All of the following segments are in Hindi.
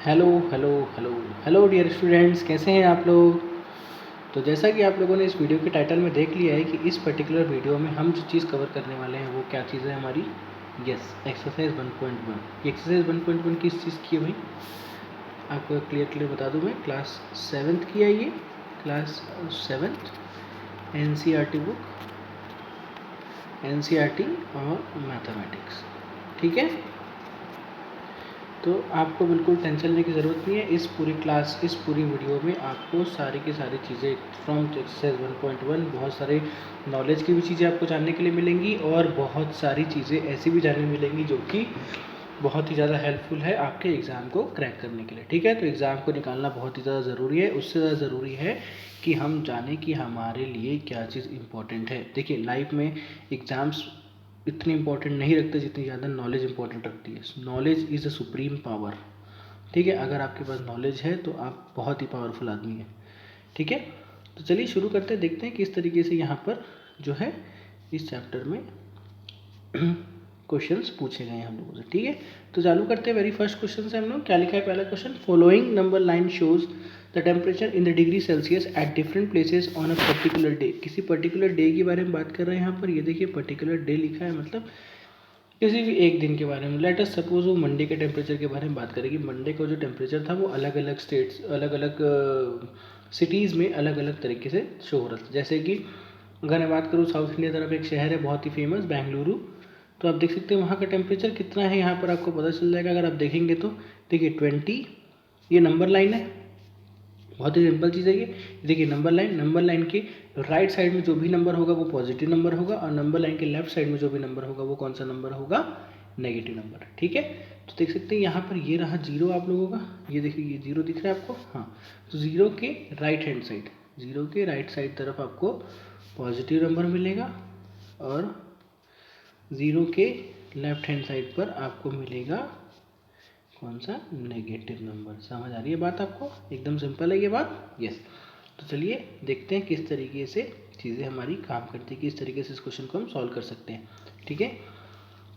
Hello hello hello hello dear students, कैसे हैं आप लोग। तो जैसा कि आप लोगों ने इस वीडियो के टाइटल में देख लिया है कि इस पर्टिकुलर वीडियो में हम जो चीज़ कवर करने वाले हैं वो क्या चीज़ है हमारी। Yes, exercise 1.1। ये एक्सरसाइज 1.1 किस चीज़ की है भाई, आपको क्लियर बता दूं, मैं क्लास 7th की है ये, class 7th NCERT book, NCERT और मैथमेटिक्स। ठीक है, तो आपको बिल्कुल टेंशन लेने की ज़रूरत नहीं है। इस पूरी क्लास, इस पूरी वीडियो में आपको सारी की सारी चीज़ें फ्रॉम एक्सरसाइज 1.1, बहुत सारे नॉलेज की भी चीज़ें आपको जानने के लिए मिलेंगी और बहुत सारी चीज़ें ऐसी भी जानने मिलेंगी जो कि बहुत ही ज़्यादा हेल्पफुल है आपके एग्ज़ाम को क्रैक करने के लिए। ठीक है, तो एग्ज़ाम को निकालना बहुत ही ज़्यादा ज़रूरी है। उससे ज़्यादा ज़रूरी है कि हम जानें कि हमारे लिए क्या चीज़ इम्पोर्टेंट है। देखिए, लाइफ में एग्ज़ाम्स इतनी इंपॉर्टेंट नहीं रखते जितनी ज़्यादा नॉलेज इंपॉर्टेंट रखती है। Knowledge is a supreme power. ठीक है, अगर आपके पास नॉलेज है तो आप बहुत ही पावरफुल आदमी हैं। ठीक है, तो चलिए शुरू करते हैं, देखते हैं किस तरीके से यहाँ पर जो है इस चैप्टर में क्वेश्चंस पूछे गए हैं हम लोगों से। ठीक है, तो चालू करते हैं। वेरी फर्स्ट क्वेश्चन से हम लोग क्या लिखा है, पहला question, following number line shows the temperature in the degree Celsius at different places on a particular day. किसी पर्टिकुलर डे के बारे में बात कर रहे हैं यहाँ पर। ये देखिए, पर्टिकुलर डे लिखा है, मतलब किसी भी एक दिन के बारे में। लेट अस सपोज वो मंडे के टेम्परेचर के बारे में बात करेंगे। मंडे का जो टेम्परेचर था वो अलग अलग स्टेट्स, अलग अलग सिटीज़ में अलग अलग तरीके से शो हो रहा था। जैसे कि अगर मैं बात करूँ, साउथ इंडिया तरफ एक शहर है बहुत ही फेमस, बेंगलुरु। तो आप देख सकते हैं वहाँ का टेम्परेचर कितना है, यहाँ पर आपको पता चल जाएगा अगर आप देखेंगे तो। देखिए 20, ये नंबर लाइन है, बहुत ही सिंपल चीज़ है ये। देखिए नंबर लाइन के राइट साइड में जो भी नंबर होगा वो पॉजिटिव नंबर होगा, और नंबर लाइन के लेफ्ट साइड में जो भी नंबर होगा वो कौन सा नंबर होगा, नेगेटिव नंबर। ठीक है, तो देख सकते हैं यहाँ पर ये रहा जीरो आप लोगों का। ये देखिए, ये जीरो दिख रहा है आपको। हाँ, तो जीरो के राइट हैंड साइड, जीरो के राइट साइड तरफ आपको पॉजिटिव नंबर मिलेगा, और ज़ीरो के लेफ्ट हैंड साइड पर आपको मिलेगा कौन सा, नेगेटिव नंबर। समझ आ रही है बात आपको, एकदम सिंपल है ये बात। यस, तो चलिए देखते हैं किस तरीके से चीज़ें हमारी काम करती है, किस तरीके से इस क्वेश्चन को हम सॉल्व कर सकते हैं। ठीक है,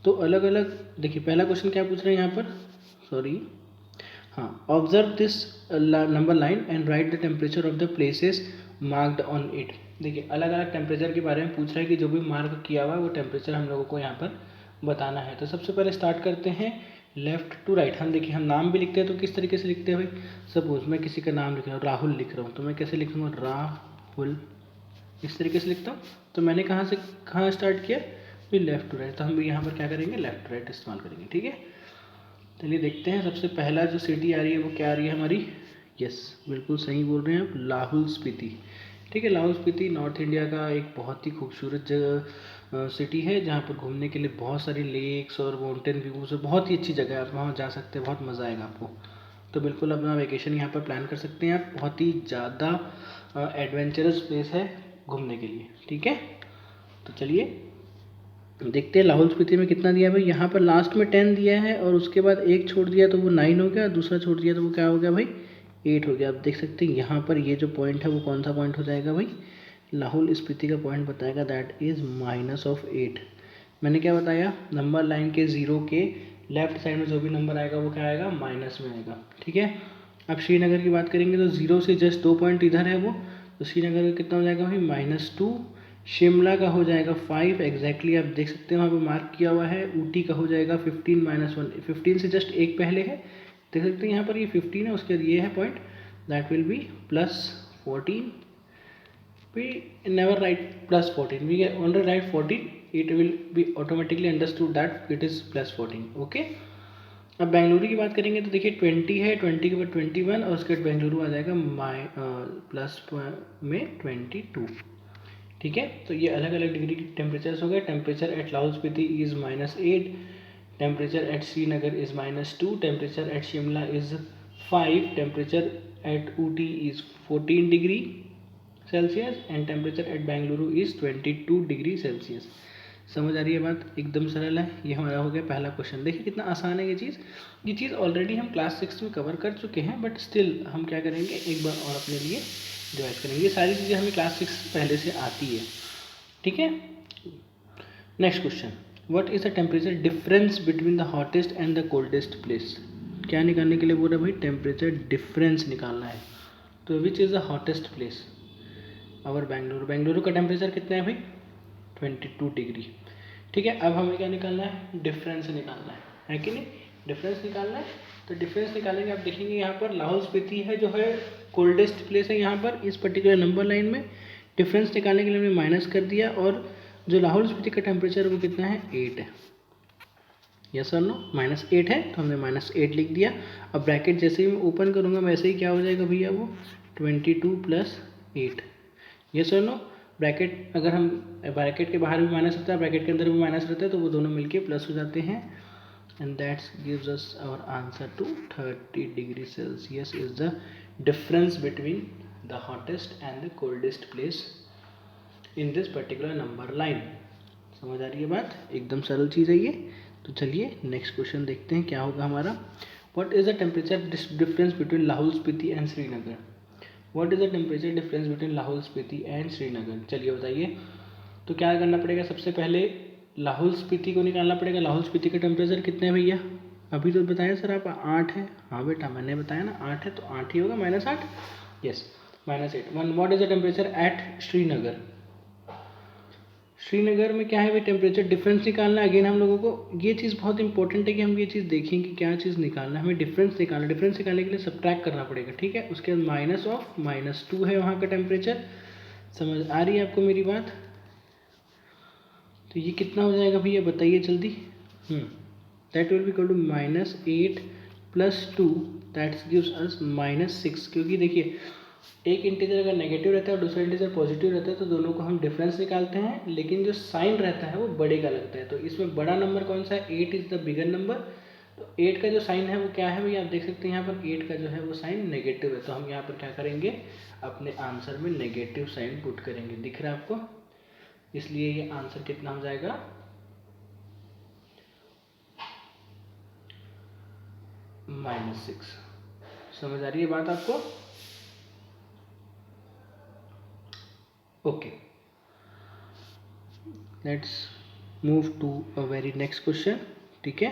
तो अलग अलग देखिए, पहला क्वेश्चन क्या पूछ रहे हैं यहाँ पर, सॉरी, हाँ, observe this number line and right the temperature of the places marked on it. देखिए, अलग अलग टेम्परेचर के बारे में पूछ रहा है कि जो भी मार्क किया हुआ है वो टेम्परेचर हम लोगों को यहाँ पर बताना है। तो सबसे पहले स्टार्ट करते हैं लेफ्ट टू राइट। हम देखिए, हम नाम भी लिखते हैं तो किस तरीके से लिखते हैं भाई। सपोज मैं किसी का नाम लिख रहा हूँ, राहुल लिख रहा हूँ, तो मैं कैसे लिखूँगा, राहुल, इस तरीके से लिखता हूँ। तो मैंने कहाँ से कहाँ स्टार्ट किया, फिर लेफ्ट टू राइट, तो हम भी यहाँ पर क्या करेंगे, लेफ्ट टू राइट इस्तेमाल करेंगे। ठीक है, चलिए देखते हैं। सबसे पहला जो सिटी आ रही है वो क्या आ रही है हमारी। यस, बिल्कुल सही बोल रहे हैं आप, लाहौल स्पीति। ठीक है, लाहौल स्पीति नॉर्थ इंडिया का एक बहुत ही खूबसूरत जगह, सिटी है, जहाँ पर घूमने के लिए बहुत सारी लेक्स और माउंटेन व्यूज़ है। बहुत ही अच्छी जगह है, आप वहाँ जा सकते हैं, बहुत मज़ा आएगा आपको। तो बिल्कुल अपना वेकेशन यहाँ पर प्लान कर सकते हैं आप। बहुत ही ज़्यादा एडवेंचरस प्लेस है घूमने के लिए। ठीक है, तो चलिए देखते हैं लाहौल स्पीति में कितना दिया है भाई। यहाँ पर लास्ट में 10 दिया है, और उसके बाद एक छोड़ दिया तो वो 9 हो गया, दूसरा छोड़ दिया तो वो क्या हो गया भाई, 8 हो गया। आप देख सकते हैं यहाँ पर ये जो पॉइंट है वो कौन सा पॉइंट हो जाएगा भाई, लाहौल स्पीति का पॉइंट बताएगा, दैट इज़ -8। मैंने क्या बताया, नंबर लाइन के ज़ीरो के लेफ्ट साइड में जो भी नंबर आएगा वो क्या आएगा, माइनस में आएगा। ठीक है, अब श्रीनगर की बात करेंगे तो ज़ीरो से जस्ट 2 पॉइंट इधर है वो, तो श्रीनगर का कितना हो जाएगा भाई, -2। शिमला का हो जाएगा 5 एग्जैक्टली, आप देख सकते हैं वहाँ पे मार्क किया हुआ है। ऊटी का हो जाएगा 15 -1, 15 से जस्ट एक पहले है, देख सकते हैं यहाँ पर ये 15 है, उसके बाद ये है point, that will B +14। we never write +14, we only write 14, it will be automatically understood that it is +14। Okay, अब बेंगलुरु की बात करेंगे तो देखिए 20 है, 20 के बाद 21, और उसके बाद बेंगलुरु आ जाएगा प्लस में 22। ठीक है, तो ये अलग अलग डिग्री के टेम्परेचर्स हो गए। Temperature at Lahaul Spiti is -8, temperature at Srinagar is -2, temperature at Shimla is 5, temperature at Ooty is 14 degree Celsius, and temperature at Bengaluru is 22 degree Celsius. समझ आ रही है बात, एकदम सरल है। ये हमारा हो गया पहला क्वेश्चन। देखिए कितना आसान है ये चीज़ ऑलरेडी हम क्लास 6 में कवर कर चुके हैं, बट स्टिल हम क्या करेंगे, एक बार और अपने लिए रिवाइज करेंगे। ये सारी चीज़ें हमें क्लास 6 पहले से आती है। ठीक है, next question, what is the temperature difference between the hottest and the coldest place. क्या निकालने के लिए बोल रहा है भाई? टेम्परेचर डिफरेंस निकालना है। तो which is the hottest place? और बेंगलुरु का टेम्परेचर कितना है भाई? 22 डिग्री। ठीक है, अब हमें क्या निकालना है? डिफरेंस निकालना है कि नहीं? डिफरेंस निकालना है। तो डिफरेंस निकालेंगे, आप देखेंगे यहाँ पर लाहौल स्पीति है जो है कोल्डेस्ट प्लेस है यहाँ पर इस पर्टिकुलर नंबर लाइन में। डिफरेंस निकालने के लिए हमने माइनस कर दिया, और जो लाहौल स्पीति का टेम्परेचर वो कितना है? 8 है। यस और नो? -8 है तो हमने -8 लिख दिया। अब ब्रैकेट जैसे ही मैं ओपन करूँगा वैसे ही क्या हो जाएगा भैया? वो 22 + 8। यस और नो? ब्रैकेट अगर हम ब्रैकेट के बाहर भी माइनस रहता है, ब्रैकेट के अंदर भी माइनस रहता है, तो वो दोनों मिलके प्लस हो जाते हैं। And that's gives us our answer to 30 degree Celsius is the difference between the hottest and the coldest place in this particular number line. समझ आ रही है बात? एकदम सरल चीज़ है ये। तो चलिए नेक्स्ट क्वेश्चन देखते हैं क्या होगा हमारा। What is the temperature difference between Lahaul Spiti and Srinagar? What is the temperature difference between Lahaul Spiti and Srinagar? चलिए बताइए। तो क्या करना पड़ेगा? सबसे पहले लाहौल स्पीति को निकालना पड़ेगा। लाहौल स्पीति का टेम्परेचर कितना है भैया? अभी तो बताया सर आप 8 है। हाँ बेटा मैंने बताया ना 8 है, तो 8 ही होगा, -8। Yes, -8। What is the temperature at Srinagar? Srinagar में क्या है भाई? टेम्परेचर डिफरेंस निकालना है। अगेन हम लोगों को ये चीज़ बहुत इंपॉर्टेंट है कि हम ये चीज़ देखें कि क्या चीज़ निकालना है। हमें डिफरेंस निकालना है। डिफरेंस निकालने के लिए सब्ट्रैक्ट करना पड़ेगा, ठीक है। उसके बाद -2 है वहाँ का टेम्परेचर। समझ आ रही है आपको मेरी बात? तो ये कितना हो जाएगा भैया बताइए जल्दी। That will be equal to -8 + 2 that gives us -6। क्योंकि देखिए एक इंटीजर अगर नेगेटिव रहता है और दूसरा इंटीजर पॉजिटिव रहता है तो दोनों को हम डिफरेंस निकालते हैं, लेकिन जो साइन रहता है वो बड़े का लगता है। तो इसमें बड़ा नंबर कौन सा है? 8 इज़ द बिगर नंबर। तो 8 का जो साइन है वो क्या है भैया? आप देख सकते हैं यहाँ पर 8 का जो है वो साइन नेगेटिव है। तो हम यहाँ पर क्या करेंगे? अपने आंसर में नेगेटिव साइन पुट करेंगे। दिख रहा है आपको? इसलिए ये आंसर कितना हो जाएगा? -6। समझ आ रही है बात आपको? Okay, let's move to a very next question. ठीक है,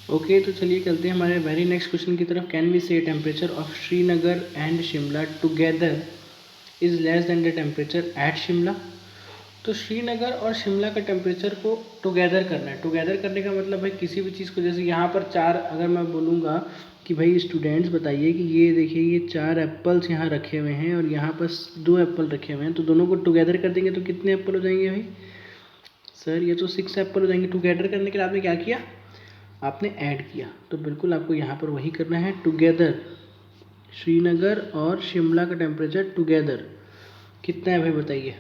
ओके तो चलिए चलते हैं हमारे वेरी नेक्स्ट क्वेश्चन की तरफ। कैन वी से temperature of Srinagar and Shimla together is less than the temperature at Shimla? तो श्रीनगर और शिमला का टेम्परेचर को टुगेदर करना है। टुगेदर करने का मतलब है किसी भी चीज़ को, जैसे यहाँ पर 4, अगर मैं बोलूँगा कि भाई स्टूडेंट्स बताइए कि ये देखिए ये 4 एप्पल्स यहाँ रखे हुए हैं और यहाँ पर 2 एप्पल रखे हुए हैं, तो दोनों को टुगेदर कर देंगे तो कितने एप्पल हो जाएंगे भाई? सर ये तो 6 एप्पल हो जाएंगे। टुगेदर करने के लिए आपने क्या किया? आपने ऐड किया। तो बिल्कुल आपको यहाँ पर वही करना है, टुगेदर। श्रीनगर और शिमला का टेम्परेचर टुगेदर कितना है भाई बताइए?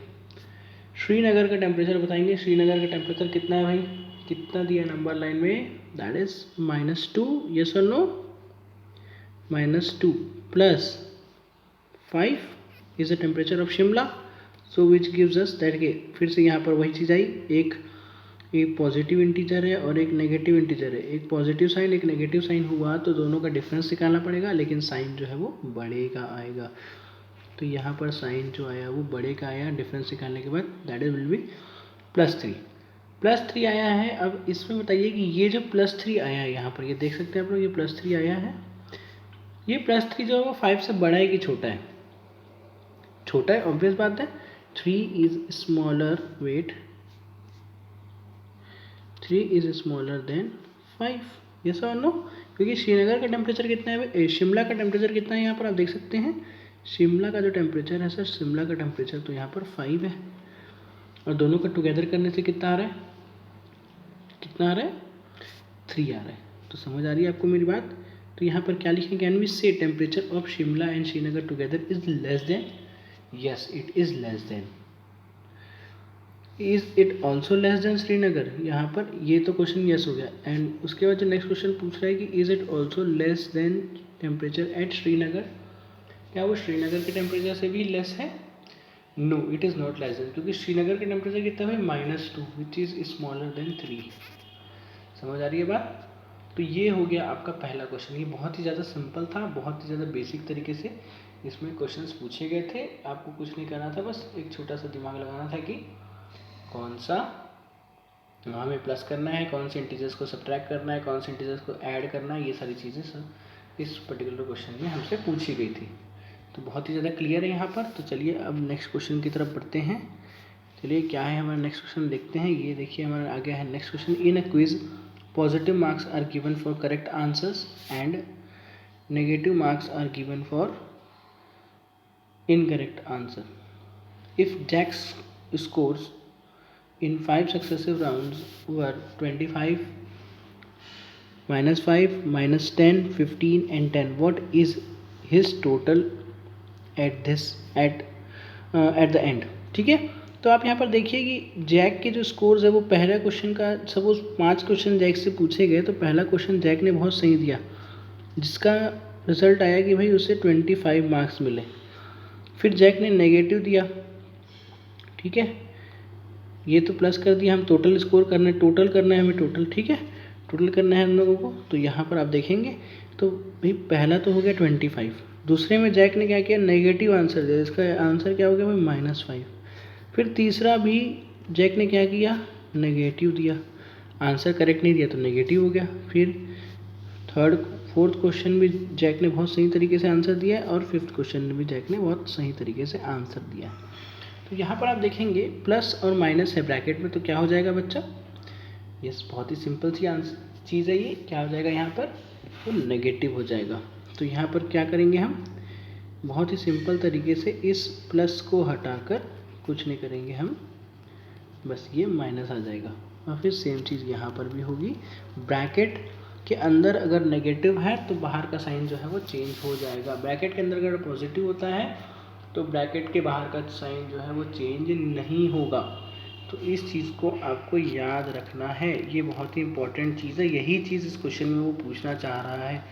श्रीनगर का टेम्परेचर बताएंगे। श्रीनगर का टेम्परेचर कितना है भाई? कितना दिया नंबर लाइन में? That is -2। यस और no? -2 + 5 is the temperature of Shimla. So which gives us that के, फिर से यहाँ पर वही चीज़ आई। एक पॉजिटिव इंटीजर है और एक नेगेटिव इंटीजर है। एक पॉजिटिव साइन एक नेगेटिव साइन हुआ तो दोनों का डिफरेंस निकालना पड़ेगा, लेकिन साइन जो है वो बड़े का आएगा। तो यहाँ पर साइन जो आया वो बड़े का आया डिफरेंस निकालने के बाद, दैट इज विल बी +3 आया है। अब इसमें बताइए कि ये जो +3 आया है यहाँ पर, ये देख सकते हैं आप लोग, ये +3 आया है। ये +3 जो है वो 5 से बड़ा है कि छोटा है? छोटा है, ऑब्वियस बात है। 3 is smaller, wait, 3 is smaller than 5। Yes और नो? क्योंकि श्रीनगर का टेम्परेचर कितना है, शिमला का टेम्परेचर कितना है यहाँ पर आप देख सकते हैं। शिमला का जो टेम्परेचर है सर, शिमला का टेम्परेचर तो यहाँ पर 5 है, और दोनों का टुगेदर करने से कितना आ रहा है? कितना आ रहा है? 3 आ रहा है। तो समझ आ रही है आपको मेरी बात? तो यहाँ पर क्या लिखें? कैन वी से temperature of Shimla and Srinagar together is less than? Yes, it is less than. Is it also less then Srinagar? यहाँ पर ये तो क्वेश्चन यस हो गया। एंड उसके बाद जो नेक्स्ट क्वेश्चन पूछ रहा है कि is it also less than temperature at Srinagar? क्या वो श्रीनगर के टेम्परेचर से भी लेस है? No, it is not less than, क्योंकि श्रीनगर का टेम्परेचर कितना है? -2 विच इज़ स्मॉलर देन 3। समझ आ रही है बात? तो ये हो गया आपका पहला क्वेश्चन। ये बहुत ही ज़्यादा सिंपल था, बहुत ही ज़्यादा बेसिक तरीके से इसमें क्वेश्चंस पूछे गए थे। आपको कुछ नहीं करना था, बस एक छोटा सा दिमाग लगाना था कि कौन सा हमें प्लस करना है, कौन से इंटीजर्स को सब्ट्रैक्ट करना है, कौन से इंटीजर्स को ऐड करना है, ये सारी चीज़ें सब इस पर्टिकुलर क्वेश्चन में हमसे पूछी गई थी। तो बहुत ही ज़्यादा क्लियर है यहाँ पर। तो चलिए अब नेक्स्ट क्वेश्चन की तरफ बढ़ते हैं। चलिए क्या है हमारा नेक्स्ट क्वेश्चन देखते हैं। ये देखिए हमारा आ गया है next question. In a quiz positive marks are given for correct answers and negative marks are given for incorrect answer. If Jack's scores in 5 successive rounds were 25, -5, -10, 15 and 10, what is his total at the end? ठीक है, तो आप यहाँ पर देखिए कि जैक के जो स्कोर्स है वो पहला क्वेश्चन का, सपोज 5 क्वेश्चन जैक से पूछे गए तो पहला क्वेश्चन जैक ने बहुत सही दिया, जिसका रिजल्ट आया कि भाई उसे 25 मार्क्स मिले। फिर जैक ने नेगेटिव दिया, ठीक है, ये तो प्लस कर दिया, हम टोटल स्कोर करना है, टोटल करना है हमें, टोटल, ठीक है, टोटल करना है हम लोगों को। तो यहाँ पर आप देखेंगे तो भाई पहला तो हो गया 25, दूसरे में जैक ने क्या किया, नेगेटिव आंसर दिया, इसका आंसर क्या हो गया भाई -5। फिर तीसरा भी जैक ने क्या किया, नेगेटिव दिया, आंसर करेक्ट नहीं दिया तो नेगेटिव हो गया। फिर फोर्थ क्वेश्चन भी जैक ने बहुत सही तरीके से आंसर दिया और फिफ्थ क्वेश्चन में भी जैक ने बहुत सही तरीके से आंसर दिया। तो यहाँ पर आप देखेंगे प्लस और माइनस है ब्रैकेट में, तो क्या हो जाएगा बच्चा, यस, बहुत ही सिंपल सी चीज़ है ये, क्या हो जाएगा यहाँ पर, तो नेगेटिव हो जाएगा। तो यहाँ पर क्या करेंगे हम, बहुत ही सिंपल तरीके से इस प्लस को हटाकर कुछ नहीं करेंगे हम, बस ये माइनस आ जाएगा। और फिर सेम चीज़ यहाँ पर भी होगी, ब्रैकेट के अंदर अगर नेगेटिव है तो बाहर का साइन जो है वो चेंज हो जाएगा, ब्रैकेट के अंदर अगर पॉजिटिव होता है तो ब्रैकेट के बाहर का साइन जो है वो चेंज नहीं होगा। तो इस चीज़ को आपको याद रखना है, ये बहुत ही इंपॉर्टेंट चीज़ है, यही चीज़ इस क्वेश्चन में वो पूछना चाह रहा है,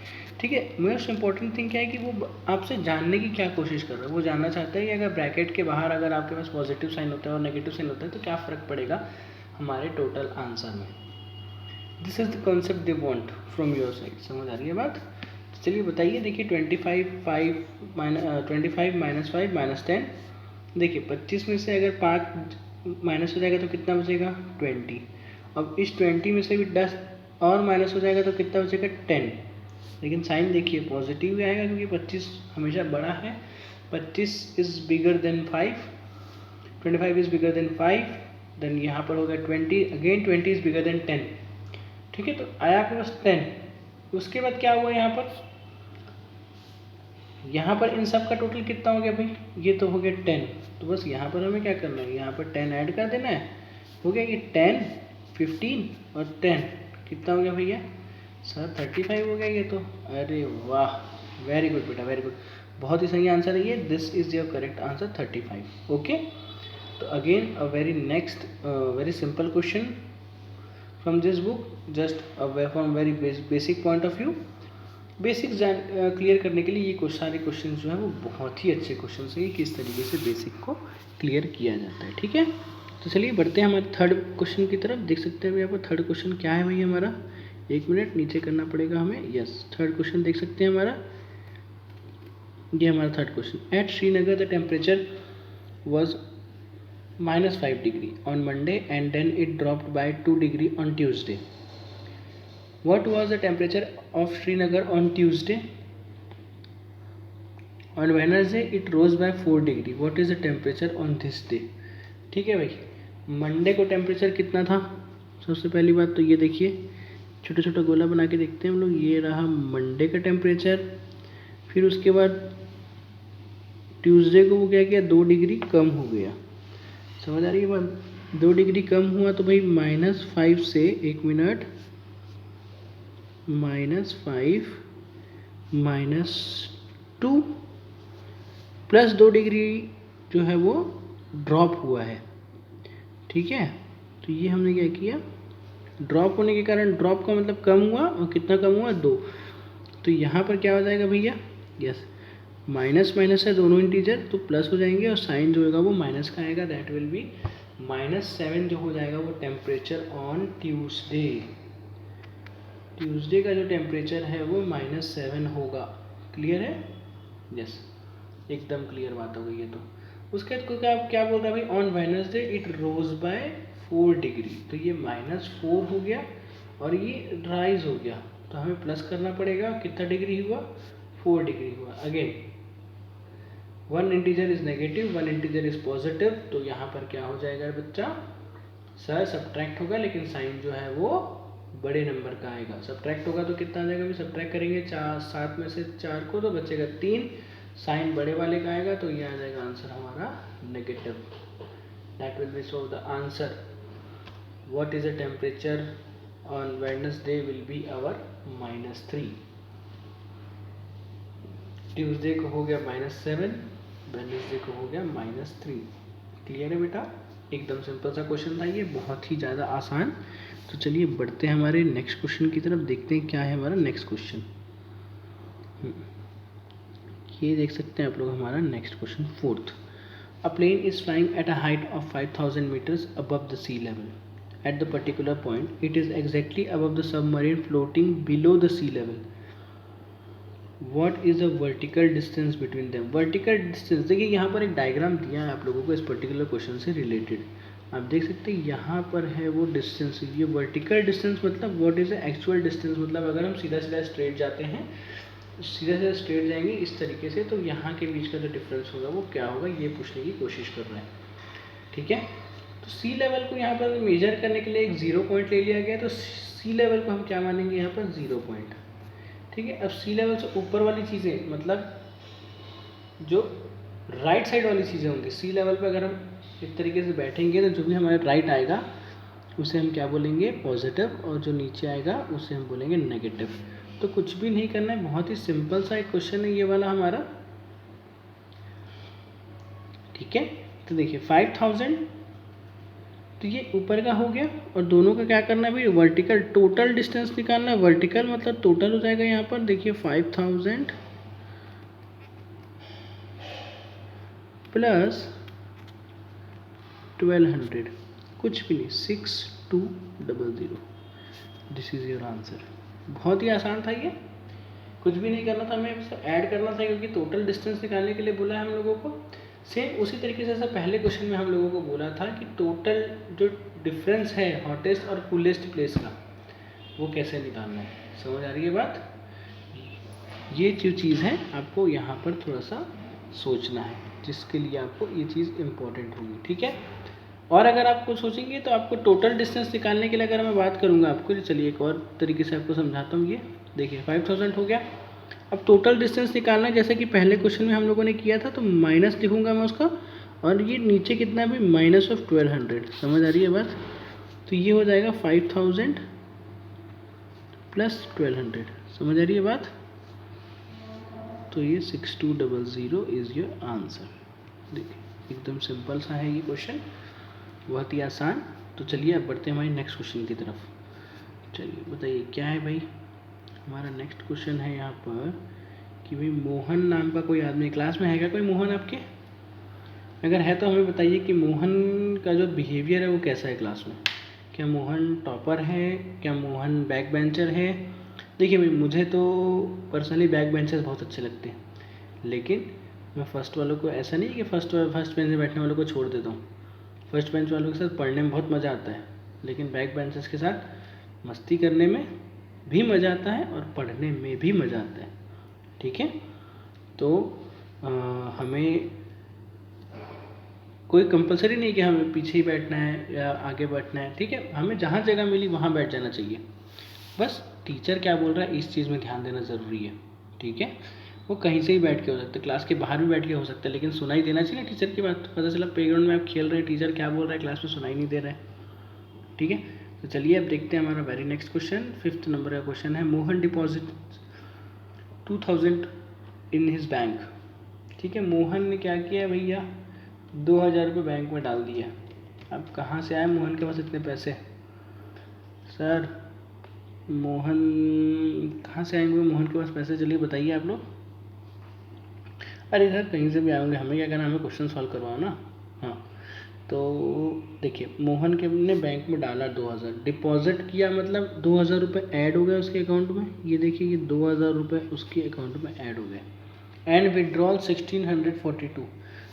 ठीक है। मोस्ट इंपॉर्टेंट थिंग क्या है कि वो आपसे जानने की क्या कोशिश कर रहा है, वो जानना चाहता है कि अगर ब्रैकेट के बाहर अगर आपके पास पॉजिटिव साइन होता है और नेगेटिव साइन होता है तो क्या फ़र्क पड़ेगा हमारे टोटल आंसर में। This is the concept they want from your side, समझ आ रही है बात। चलिए बताइए, देखिए 25 -5 -10, देखिए 25 में से अगर 5 माइनस हो जाएगा तो कितना बचेगा, 20। अब इस 20 में से भी 10 और माइनस हो जाएगा तो कितना बचेगा, 10। लेकिन साइन देखिए पॉजिटिव आएगा क्योंकि 25 हमेशा बड़ा है, 25 is bigger than 5, 25 is bigger than 5, then यहाँ पर होगा 20, अगेन 20 इज़ बिगर देन 10, ठीक है। तो आया आपके पास 10, उसके बाद क्या हुआ यहाँ पर इन सब का टोटल कितना हो गया भाई, ये तो हो गया 10। तो बस यहाँ पर हमें क्या करना है, यहाँ पर 10 ऐड कर देना है, हो गया कि 10, 15 और 10 कितना हो गया भैया सर, 35 हो गया ये तो। अरे वाह, वेरी गुड बेटा, वेरी गुड, बहुत ही सही आंसर है ये, this is your correct answer 35। Okay, तो again a very next very simple question from this book, just from very basic point of view, basic clear करने के लिए ये सारे क्वेश्चन जो है वो बहुत ही अच्छे क्वेश्चन हैं, किस तरीके से बेसिक को क्लियर किया जाता है, ठीक है। तो चलिए बढ़ते हैं हमारे थर्ड क्वेश्चन की तरफ। देख सकते हैं यहाँ पर थर्ड क्वेश्चन क्या है भाई हमारा, एक मिनट नीचे करना पड़ेगा हमें, यस, थर्ड क्वेश्चन देख सकते हैं हमारा, ये हमारा third question. At Srinagar the temperature was -5 degree on Monday and then it dropped by 2 degree on Tuesday. What was the temperature of Srinagar on Tuesday? On Wednesday it rose by 4 degree. What is the temperature on this day? ठीक है भाई, मंडे को टेम्परेचर कितना था, सबसे पहली बात तो ये देखिए, छोटा छोटा गोला बना के देखते हैं हम लोग, ये रहा मंडे का टेम्परेचर। फिर उसके बाद ट्यूसडे को वो क्या किया, 2 डिग्री कम हो गया, समझ आ रही है बात, 2 डिग्री कम हुआ तो भाई -5 से, एक मिनट, -5 -2 +2 डिग्री जो है वो ड्रॉप हुआ है, ठीक है। तो ये हमने क्या किया, ड्रॉप होने के कारण, ड्रॉप का मतलब कम हुआ, और कितना कम हुआ, 2। तो यहाँ पर क्या हो जाएगा भैया, यस, माइनस माइनस है दोनों इंटीजर तो प्लस हो जाएंगे, और साइन जो होगा वो माइनस का आएगा, दैट विल बी -7 जो हो जाएगा वो टेम्परेचर ऑन ट्यूसडे। ट्यूसडे का जो टेम्परेचर है वो -7 होगा, क्लियर है, यस, एकदम क्लियर बात हो गई है। तो उसके बाद क्या बोल रहा है भाई, on Wednesday it rose by 4 degree, तो ये -4 हो गया और ये राइज हो गया, तो हमें प्लस करना पड़ेगा। कितना डिग्री हुआ? 4 डिग्री हुआ। Again one integer is negative, one integer is positive, तो यहाँ पर क्या हो जाएगा बच्चा? सर सब्ट्रैक्ट होगा, लेकिन साइन जो है वो बड़े नंबर का आएगा। सब्ट्रैक्ट होगा तो कितना आ जाएगा? अभी सब्ट्रैक्ट करेंगे 7 में से 4 को, तो बचेगा 3, साइन बड़े वाले का आएगा, तो ये आ जाएगा आंसर हमारा negative. That will be so the answer what is the temperature on Wednesday will be our -3। Tuesday को हो गया -7, वेडनेसडे को हो गया -3। क्लियर है बेटा? एकदम सिंपल सा क्वेश्चन था ये, बहुत ही ज़्यादा आसान। तो चलिए बढ़ते हैं हमारे नेक्स्ट क्वेश्चन की तरफ, देखते हैं क्या है हमारा नेक्स्ट क्वेश्चन। ये देख सकते हैं आप लोग हमारा next question, 4th। A plane is flying at a height of 5000 metres above the sea level. At the particular point it is exactly above the submarine floating below the sea level. What is the vertical distance between them? Vertical distance देखिए, यहाँ पर एक डायग्राम दिया है आप लोगों को इस पर्टिकुलर क्वेश्चन से रिलेटेड। आप देख सकते हैं यहाँ पर है वो डिस्टेंस। ये वर्टिकल डिस्टेंस मतलब what is the actual distance, मतलब अगर हम सीधा सीधा स्ट्रेट जाते हैं, सीधा सीधा स्ट्रेट जाएंगे इस तरीके से, तो यहाँ के बीच का जो डिफरेंस होगा वो क्या होगा, ये पूछने की कोशिश कर रहे हैं। ठीक है, तो सी लेवल को यहाँ पर मेजर करने के लिए एक 0 पॉइंट ले लिया गया, तो सी लेवल को हम क्या मानेंगे यहाँ पर? 0 पॉइंट। ठीक है, अब सी लेवल से ऊपर वाली चीज़ें, मतलब जो राइट साइड वाली चीज़ें होंगी, सी लेवल पे अगर हम इस तरीके से बैठेंगे तो जो भी हमारे राइट आएगा उसे हम क्या बोलेंगे? पॉजिटिव, और जो नीचे आएगा उसे हम बोलेंगे नेगेटिव। तो कुछ भी नहीं करना है, बहुत ही सिंपल सा एक क्वेश्चन है ये वाला हमारा। ठीक है, तो देखिए 5000, तो ये ऊपर का हो गया, और दोनों का क्या करना है भाई? वर्टिकल टोटल डिस्टेंस निकालना है। वर्टिकल मतलब टोटल हो जाएगा यहाँ पर, देखिए 5000 प्लस 1200, कुछ भी नहीं, 6200। This is your answer. बहुत ही आसान था ये, कुछ भी नहीं करना था, हमें ऐड करना था, क्योंकि टोटल डिस्टेंस निकालने के लिए बोला है हम लोगों को। सेम उसी तरीके से पहले क्वेश्चन में हम लोगों को बोला था कि टोटल जो डिफरेंस है हॉटेस्ट और कूलेस्ट प्लेस का, वो कैसे निकालना है। समझ आ रही है बात? ये जो चीज़ है आपको यहाँ पर थोड़ा सा सोचना है, जिसके लिए आपको ये चीज़ इम्पोर्टेंट होगी। ठीक है, और अगर आपको सोचेंगे तो आपको टोटल डिस्टेंस निकालने के लिए अगर मैं बात करूँगा आपको, चलिए एक और तरीके से आपको समझाता हूँ। ये देखिए 5000 हो गया, अब टोटल डिस्टेंस निकालना है, जैसे कि पहले क्वेश्चन में हम लोगों ने किया था, तो माइनस लिखूंगा मैं उसका, और ये नीचे कितना है भाई? -1200। समझ आ रही है बात? तो ये हो जाएगा 5000 प्लस 1200। समझ आ रही है बात? तो ये 6200 इज़ योर आंसर। देखिए एकदम सिंपल सा है ये क्वेश्चन, बहुत ही आसान। तो चलिए अब बढ़ते हैं हमारे नेक्स्ट क्वेश्चन की तरफ। चलिए बताइए क्या है भाई हमारा नेक्स्ट क्वेश्चन है यहाँ पर, कि भाई मोहन नाम का कोई आदमी क्लास में है क्या? कोई मोहन आपके? अगर है तो हमें बताइए कि मोहन का जो बिहेवियर है वो कैसा है क्लास में। क्या मोहन टॉपर है? क्या मोहन बैक बेंचर है? देखिए भाई, मुझे तो पर्सनली बैक बेंचर्स बहुत अच्छे लगते हैं, लेकिन मैं फर्स्ट वालों को, ऐसा नहीं कि फर्स्ट बेंच में बैठने वालों को छोड़ देता हूँ। फर्स्ट बेंच वालों के साथ पढ़ने में बहुत मज़ा आता है, लेकिन बैक बेंचर्स के साथ मस्ती करने में भी मज़ा आता है और पढ़ने में भी मज़ा आता है। ठीक है, तो हमें कोई कंपलसरी नहीं कि हमें पीछे ही बैठना है या आगे बैठना है। ठीक है, हमें जहाँ जगह मिली वहाँ बैठ जाना चाहिए, बस टीचर क्या बोल रहा है इस चीज़ में ध्यान देना ज़रूरी है। ठीक है, वो कहीं से ही बैठ के हो सकता है, क्लास के बाहर भी बैठ के हो सकता है, लेकिन सुनाई देना चाहिए टीचर की बात। पता चला प्लेग्राउंड में आप खेल रहे हैं, टीचर क्या बोल रहा है क्लास में सुनाई नहीं दे रहा है। ठीक है, तो चलिए अब देखते हैं हमारा very next question. 5th number का क्वेश्चन है, Mohan deposit 2000 in his bank. ठीक है, मोहन ने क्या किया भैया? 2000 रुपये बैंक में डाल दिया। अब कहाँ से आए मोहन के पास इतने पैसे? सर मोहन कहाँ से आएंगे मोहन के पास पैसे? चलिए बताइए आप लोग। अरे सर कहीं से भी आएंगे, हमें क्या करना, हमें क्वेश्चन सॉल्व करवाओ ना। हाँ, तो देखिए मोहन के ने बैंक में डाला 2000, डिपॉजिट किया, मतलब 2000 रुपये ऐड हो गए उसके अकाउंट में। ये देखिए ये 2000 रुपये उसके अकाउंट में ऐड हो गए। एंड विड्रॉल 1642,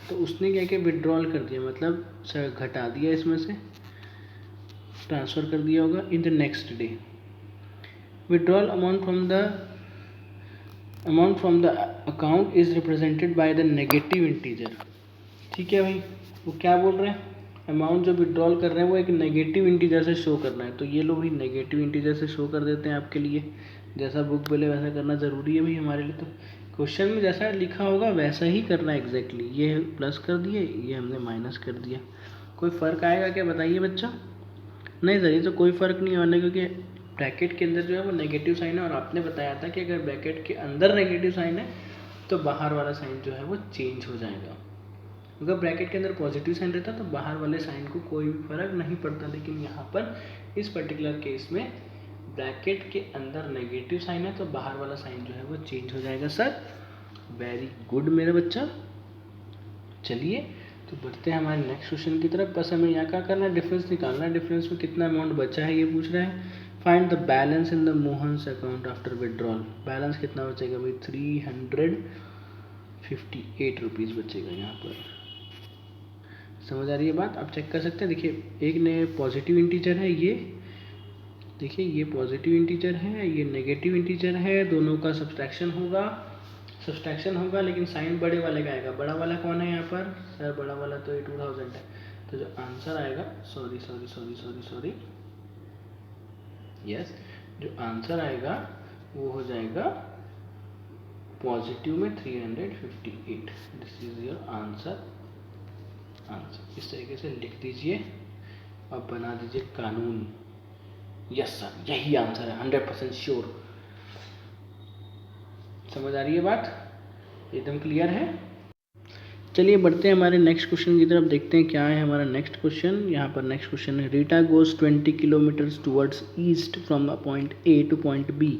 तो उसने क्या किया? विड्रॉल कर दिया, मतलब सर घटा दिया इसमें से ट्रांसफ़र कर दिया होगा in the next day. Withdrawal amount from the account is represented by the negative integer. ठीक है भाई, वो क्या बोल रहे हैं, अमाउंट जो विड्रॉल कर रहे हैं वो एक नेगेटिव इंटीजर से शो करना है, तो ये लो भाई नेगेटिव इंटीजर से शो कर देते हैं आपके लिए। जैसा बुक बोले वैसा करना ज़रूरी है भाई हमारे लिए, तो क्वेश्चन में जैसा लिखा होगा वैसा ही करना है एग्जैक्टली। ये प्लस कर दिए, ये हमने माइनस कर दिया। कोई फ़र्क आएगा क्या बताइए बच्चा? नहीं सर, ये तो कोई फ़र्क नहीं होने, क्योंकि ब्रैकेट के अंदर जो है वो नेगेटिव साइन है, और आपने बताया था कि अगर ब्रैकेट के अंदर नेगेटिव साइन है तो बाहर वाला साइन जो है वो चेंज हो जाएगा। अगर ब्रैकेट के अंदर पॉजिटिव साइन रहता तो बाहर वाले साइन को कोई भी फर्क नहीं पड़ता, लेकिन यहाँ पर इस पर्टिकुलर केस में ब्रैकेट के अंदर नेगेटिव साइन है तो बाहर वाला साइन जो है वो चेंज हो जाएगा। सर वेरी गुड मेरा बच्चा। चलिए तो बढ़ते हैं हमारे नेक्स्ट क्वेश्चन की तरफ। बस हमें यहाँ क्या करना है, डिफरेंस निकालना है। डिफरेंस में कितना अमाउंट बचा है ये पूछ रहा है। Find the balance in the Mohan's account after withdrawal. Balance कितना बचेगा भाई, 358 रुपीज़ बचेगा यहाँ पर। समझ आ रही है बात? आप चेक कर सकते हैं। देखिए एक ने पॉजिटिव इंटीजर है, ये देखिए ये पॉजिटिव इंटीजर है, ये नेगेटिव इंटीजर है, दोनों का सब्सट्रैक्शन होगा, लेकिन साइन बड़े वाले का आएगा। बड़ा वाला कौन है यहाँ पर? सर बड़ा वाला तो ये 2000 है, तो जो आंसर आएगा, सॉरी यस, जो आंसर आएगा वो हो जाएगा पॉजिटिव में 358। This is your answer. इस तरीके से लिख दीजिए और बना दीजिए कानून। यस सर, यही आंसर है, 100% श्योर। समझ आ रही है बात? एकदम क्लियर है। चलिए बढ़ते हैं हमारे नेक्स्ट क्वेश्चन की तरफ, देखते हैं क्या है हमारा नेक्स्ट क्वेश्चन। यहाँ पर नेक्स्ट क्वेश्चन है, Rita goes 20 kilometres towards east from point A to point B.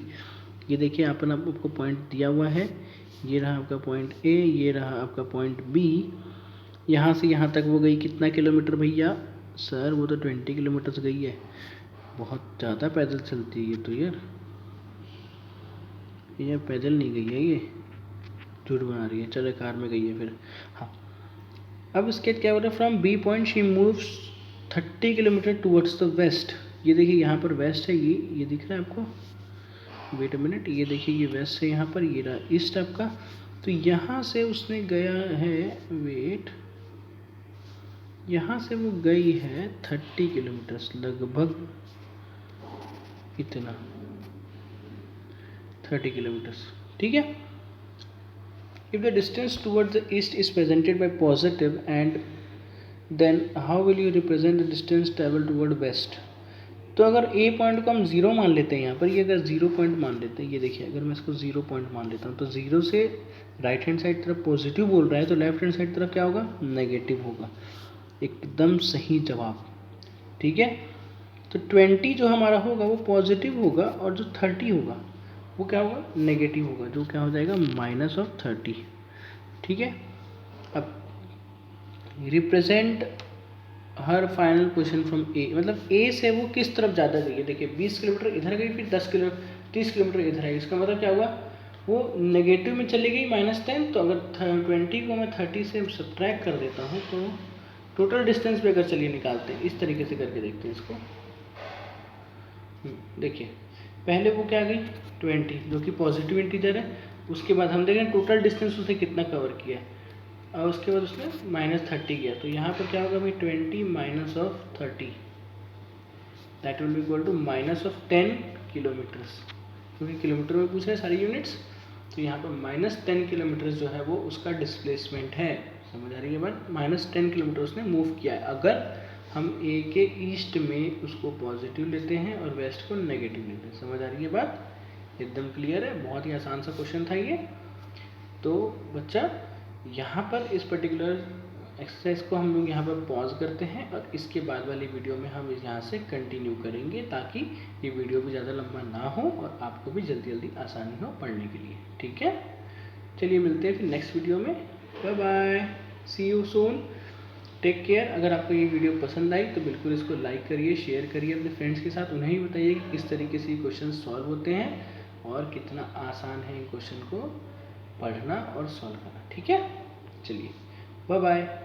ये देखिए यहाँ पर आपको पॉइंट दिया हुआ है, ये रहा आपका पॉइंट ए, ये रहा आपका पॉइंट बी। यहाँ से यहाँ तक वो गई कितना किलोमीटर भैया? सर वो तो 20 किलोमीटर्स गई है। बहुत ज़्यादा पैदल चलती है ये तो यार, ये पैदल नहीं गई है, ये झूठ बना रही है। चलो कार में गई है फिर। हाँ, अब इसके क्या बोल रहा है, from B point she moves 30 kilometre towards the west. ये देखिए यहाँ पर वेस्ट है, ये दिख रहा है आपको? वेट अ मिनट, ये देखिए ये वेस्ट है यहाँ पर, ये रहा ईस्ट आपका। तो यहाँ से उसने गया है, वेट, यहाँ से वो गई है 30 किलोमीटर्स, लगभग इतना 30 किलोमीटर्स। ठीक है। If the distance towards the east is presented by positive and then how will you represent the distance travel toward west. तो अगर ए पॉइंट को हम 0 मान लेते हैं यहाँ पर, ये अगर 0 पॉइंट मान लेते हैं, ये देखिए अगर मैं इसको 0 पॉइंट मान लेता हूँ, तो 0 से राइट हैंड साइड तरफ पॉजिटिव बोल रहा है, तो लेफ्ट हैंड साइड तरफ क्या होगा, नेगेटिव होगा। एकदम सही जवाब। ठीक है। तो 20 जो हमारा होगा वो पॉजिटिव होगा, और जो 30 होगा वो क्या होगा, नेगेटिव होगा, जो क्या हो जाएगा -30। ठीक है। अब रिप्रेजेंट हर फाइनल पोजीशन फ्रॉम ए, मतलब ए से वो किस तरफ ज़्यादा गई है। देखिए 20 किलोमीटर इधर गई, फिर 30 किलोमीटर इधर आई। इसका मतलब क्या हुआ, वो नेगेटिव में चली गई -10। तो अगर 20 को मैं 30 से सब्ट्रैक्ट कर देता हूँ तो टोटल डिस्टेंस पे अगर चलिए निकालते हैं, इस तरीके से करके देखते हैं इसको। देखिए पहले वो क्या गई 20, जो कि पॉजिटिव इंटीजर है। उसके बाद हम देखें टोटल डिस्टेंस उसने कितना कवर किया है, और उसके बाद उसने -30 किया। तो यहाँ पर क्या होगा भाई, 20 - 30 that will be equal to -10 kilometres, क्योंकि किलोमीटर में पूछ रहे हैं सारी यूनिट्स। तो यहाँ पर -10 किलोमीटर्स जो है वो उसका डिस्प्लेसमेंट है। समझ आ रही है बात? -10 किलोमीटर उसने मूव किया है, अगर हम ए के ईस्ट में उसको पॉजिटिव लेते हैं और वेस्ट को नेगेटिव लेते हैं। समझ आ रही है बात? एकदम क्लियर है। बहुत ही आसान सा क्वेश्चन था ये। तो बच्चा यहाँ पर इस पर्टिकुलर एक्सरसाइज को हम लोग यहाँ पर पॉज करते हैं, और इसके बाद वाली वीडियो में हम यहाँ से कंटिन्यू करेंगे, ताकि ये वीडियो भी ज़्यादा लंबा ना हो और आपको भी जल्दी जल्दी आसानी हो पढ़ने के लिए। ठीक है, चलिए मिलते हैं फिर नेक्स्ट वीडियो में। Bye bye, see you soon, take care. अगर आपको ये वीडियो पसंद आई तो बिल्कुल इसको लाइक करिए, शेयर करिए अपने फ्रेंड्स के साथ। उन्हें ही बताइए कि किस तरीके से ये क्वेश्चन सॉल्व होते हैं और कितना आसान है इन क्वेश्चन को पढ़ना और सॉल्व करना। ठीक है, चलिए बाय बाय।